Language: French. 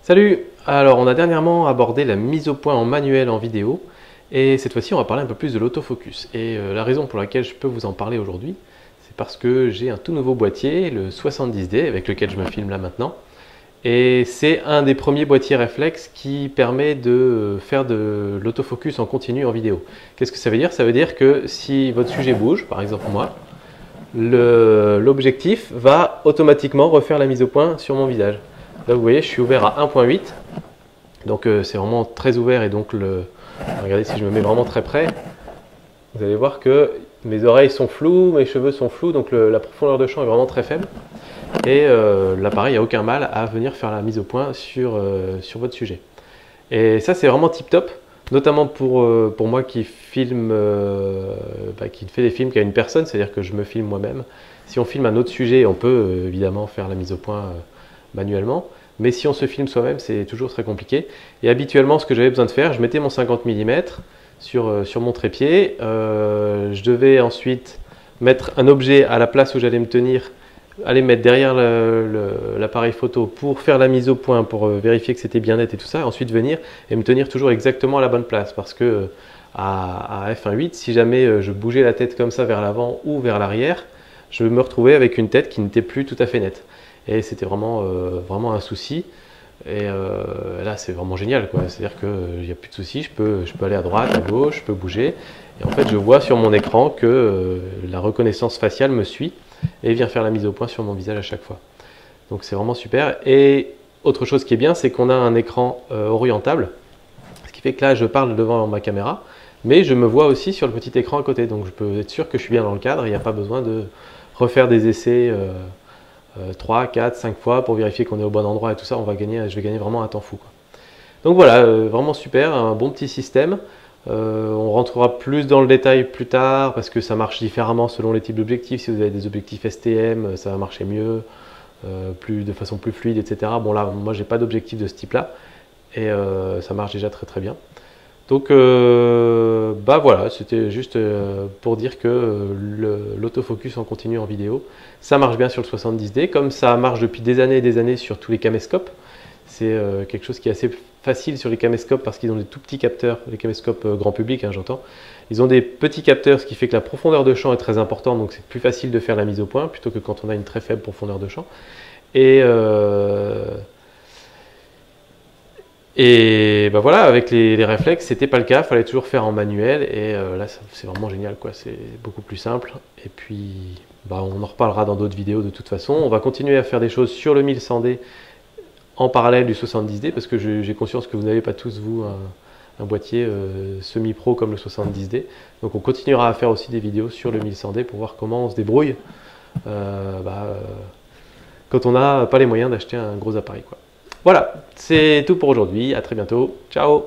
Salut! Alors on a dernièrement abordé la mise au point en manuel en vidéo et cette fois-ci on va parler un peu plus de l'autofocus. Et la raison pour laquelle je peux vous en parler aujourd'hui, c'est parce que j'ai un tout nouveau boîtier, le 70D, avec lequel je me filme là maintenant. Et c'est un des premiers boîtiers réflexes qui permet de faire de l'autofocus en continu en vidéo. Qu'est-ce que ça veut dire? Ça veut dire que si votre sujet bouge, par exemple moi, l'objectif va automatiquement refaire la mise au point sur mon visage. Là vous voyez, je suis ouvert à 1.8, donc c'est vraiment très ouvert et donc regardez si je me mets vraiment très près, vous allez voir que mes oreilles sont floues, mes cheveux sont flous, donc la profondeur de champ est vraiment très faible et l'appareil n'a aucun mal à venir faire la mise au point sur votre sujet. Et ça c'est vraiment tip top, notamment pour moi qui filme, qui fait des films qu'à une personne, c'est-à-dire que je me filme moi-même. Si on filme un autre sujet, on peut évidemment faire la mise au point manuellement, mais si on se filme soi-même, c'est toujours très compliqué. Et habituellement, ce que j'avais besoin de faire, je mettais mon 50 mm sur mon trépied, je devais ensuite mettre un objet à la place où j'allais me tenir, aller me mettre derrière l'appareil photo pour faire la mise au point, pour vérifier que c'était bien net et tout ça, et ensuite venir et me tenir toujours exactement à la bonne place, parce que à f1.8, si jamais je bougeais la tête comme ça vers l'avant ou vers l'arrière, je me retrouvais avec une tête qui n'était plus tout à fait nette. Et c'était vraiment un souci. Et là, c'est vraiment génial, quoi. C'est-à-dire qu'il n'y a plus de souci, je peux aller à droite, à gauche, je peux bouger. Et en fait, je vois sur mon écran que la reconnaissance faciale me suit et vient faire la mise au point sur mon visage à chaque fois. Donc c'est vraiment super. Et autre chose qui est bien, c'est qu'on a un écran orientable, ce qui fait que là, je parle devant ma caméra, mais je me vois aussi sur le petit écran à côté. Donc je peux être sûr que je suis bien dans le cadre, il n'y a pas besoin de refaire des essais 3, 4, 5 fois pour vérifier qu'on est au bon endroit et tout ça, je vais gagner vraiment un temps fou, quoi. Donc voilà, vraiment super, un bon petit système. On rentrera plus dans le détail plus tard parce que ça marche différemment selon les types d'objectifs. Si vous avez des objectifs STM, ça va marcher mieux, de façon plus fluide, etc. Bon là, moi j'ai pas d'objectif de ce type-là et ça marche déjà très très bien. Donc voilà, c'était juste pour dire que l'autofocus en continu en vidéo, ça marche bien sur le 70D, comme ça marche depuis des années et des années sur tous les caméscopes. C'est quelque chose qui est assez facile sur les caméscopes parce qu'ils ont des tout petits capteurs, les caméscopes grand public, hein, j'entends. Ils ont des petits capteurs, ce qui fait que la profondeur de champ est très importante, donc c'est plus facile de faire la mise au point plutôt que quand on a une très faible profondeur de champ. Et ben voilà, avec les réflexes, c'était pas le cas, il fallait toujours faire en manuel et là c'est vraiment génial, quoi, c'est beaucoup plus simple. Et puis on en reparlera dans d'autres vidéos de toute façon. On va continuer à faire des choses sur le 1100D en parallèle du 70D parce que j'ai conscience que vous n'avez pas tous vous un boîtier semi-pro comme le 70D. Donc on continuera à faire aussi des vidéos sur le 1100D pour voir comment on se débrouille quand on n'a pas les moyens d'acheter un gros appareil, quoi. Voilà, c'est tout pour aujourd'hui. À très bientôt. Ciao!